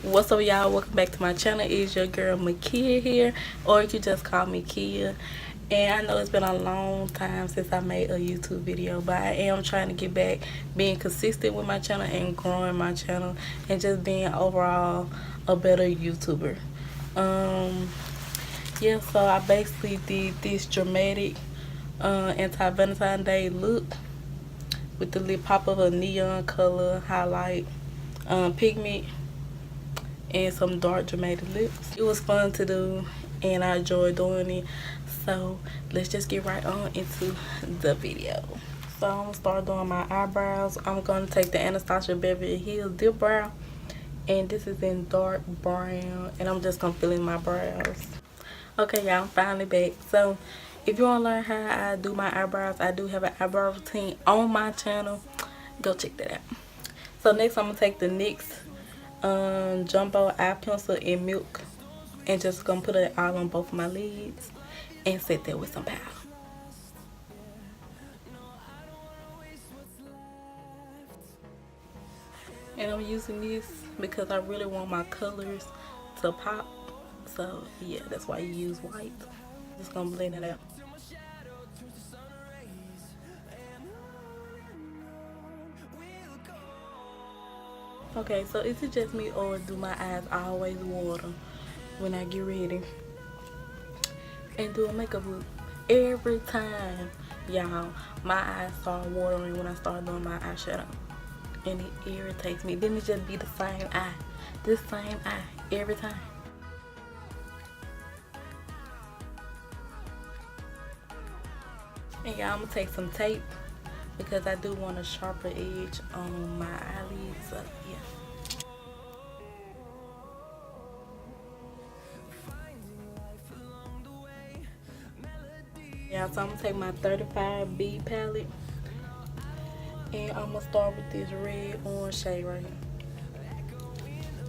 What's up, y'all? Welcome back to my channel. It's your girl MsKia here, or you can just call me Kia. And I know it's been a long time since I made a YouTube video, but I am trying to get back being consistent with my channel and growing my channel and just being overall a better YouTuber. Yeah, so I basically did this dramatic anti-Valentine Day look with the lip pop of a neon color highlight, pigment, and some dark dramatic lips. It was fun to do and I enjoyed doing it. So let's just get right on into the video. So I'm gonna start doing my eyebrows. I'm gonna take the Anastasia Beverly Hills dipbrow, and this is in dark brown, and I'm just gonna fill in my brows. Okay, y'all, I'm finally back. So if you want to learn how I do my eyebrows, I do have an eyebrow routine on my channel. Go check that out. So next I'm gonna take the NYX jumbo eye pencil in milk and just gonna put it all on both of my lids and set that with some powder. And I'm using this because I really want my colors to pop. So yeah, that's why you use white. Just gonna blend it out. Okay, so is it just me or do my eyes always water when I get ready and do a makeup look? Every time, y'all, my eyes start watering when I start doing my eyeshadow, and it irritates me. Then it just be the same eye, this same eye every time. And y'all, I'm gonna take some tape because I do want a sharper edge on my eyelids. So yeah. Yeah, so I'm gonna take my 35B palette and I'm gonna start with this red orange shade right here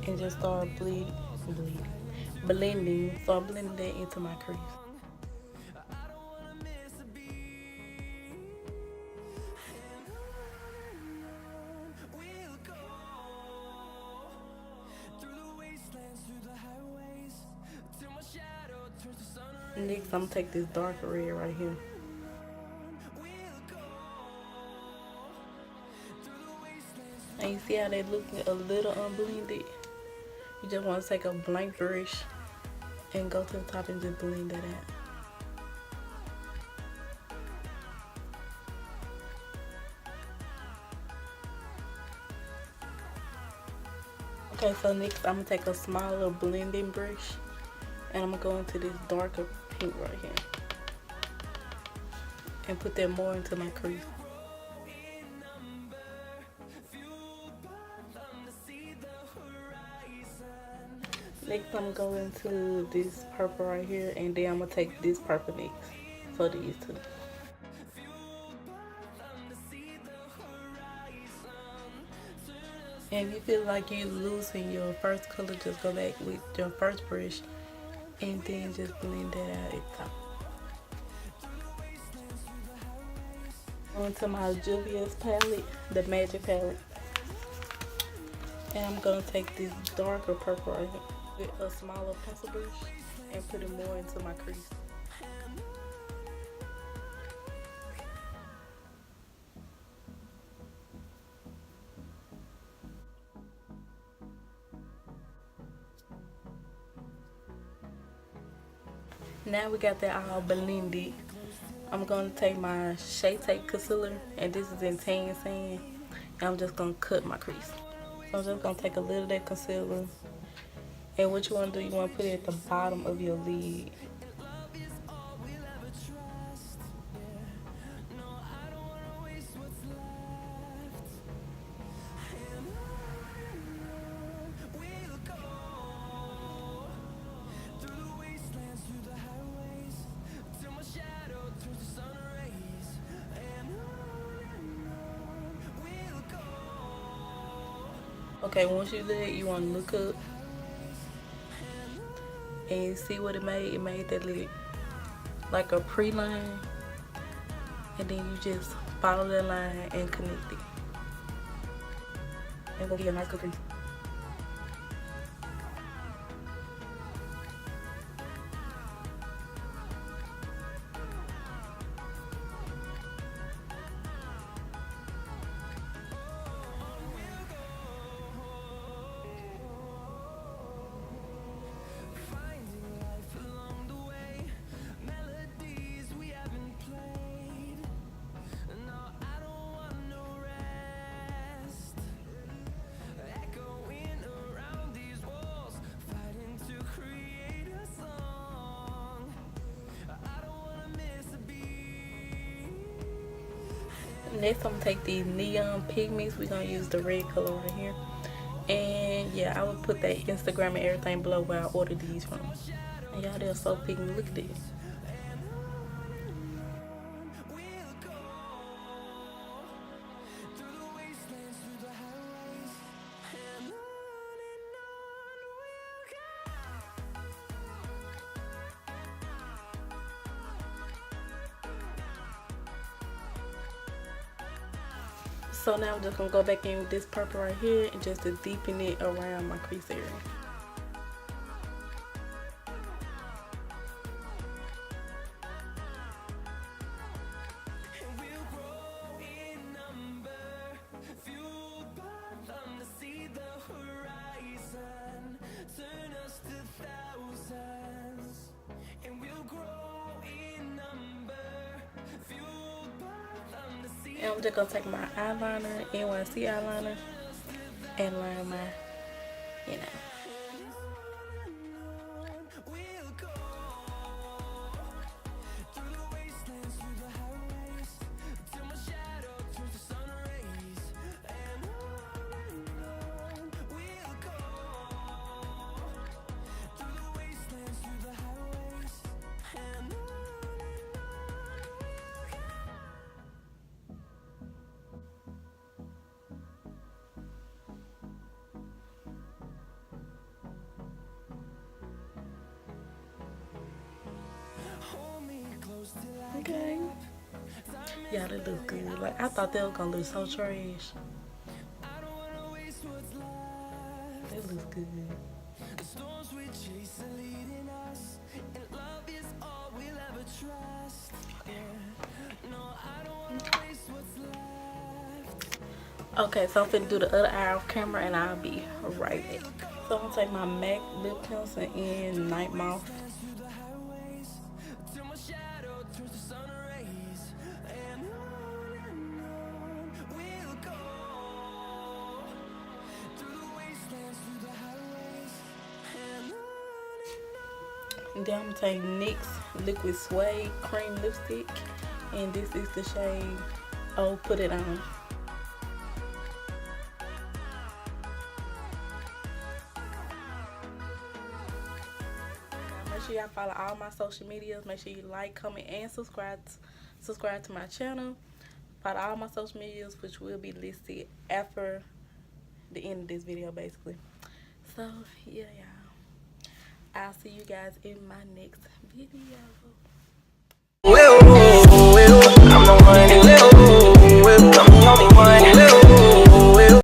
and just start blending that into my crease. Next, I'm gonna take this darker red right here. And you see how they looking a little unblended? You just want to take a blank brush and go to the top and just blend that out. Okay, so next I'm gonna take a smaller blending brush and I'm gonna go into this darker pink right here and put that more into my crease. Next I'm gonna go into this purple right here, and then I'm gonna take this purple next for these two. And if you feel like you're losing your first color, just go back with your first brush and then just blend that out at the top. Onto my Juvia's palette, the Magic palette. And I'm gonna take this darker purple right here with a smaller pencil brush and put it more into my crease. Now we got that all blended. I'm gonna take my Shea Tape concealer, and this is in Tan Sand, and I'm just gonna cut my crease. So I'm just gonna take a little of that concealer, and what you wanna do, you wanna put it at the bottom of your lid. Okay, once you do that, you want to look up and see what it made. It made that look like a pre-line, and then you just follow that line and connect it. And go get a nice crease. next I'm gonna take these neon pigments. We're gonna use the red color right here. And yeah, I will put that Instagram and everything below where I ordered these from. And y'all, they're so pigment. Look at this. So now I'm just gonna go back in with this purple right here and just to deepen it around my crease area. And I'm just gonna take my eyeliner, NYC eyeliner, and line my, you know. Okay. Yeah, they look good. Like, I thought they were gonna look so trash. They look good. Okay, so I'm finna do the other eye off camera and I'll be right back. So I'm gonna take my MAC lip pencil in Night Moth. And then I'm gonna take NYX Liquid Suede Cream Lipstick, and this is the shade Oh Put It On. Make sure y'all follow all my social medias. Make sure you like, comment, and subscribe to my channel. Follow all my social medias, which will be listed after the end of this video, basically. So yeah, y'all. I'll see you guys in my next video. I'm the one